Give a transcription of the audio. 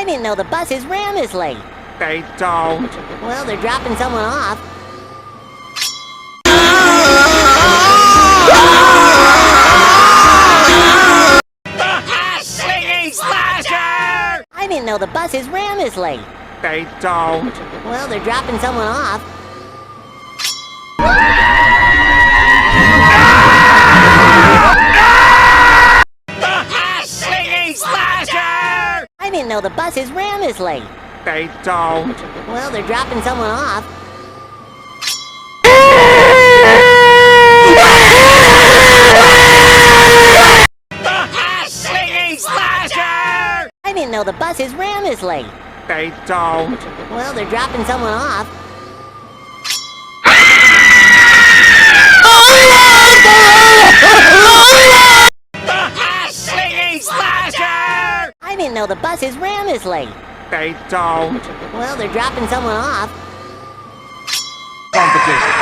I didn't know the bus's ram is late. They don't. Well, they're dropping someone off. Singing Slasher! I didn't know the bus's ram is late. They don't. Well, they're dropping someone off. Singing Slasher! I didn't know the bus's ram is late. They don't. Well, they're dropping someone off. Singing Slasher! I didn't know the bus's ram is late. They don't. Well, they're dropping someone off. Singing Slasher! I didn't know the bus's ram is late. They don't. Well, they're dropping someone off. Competition.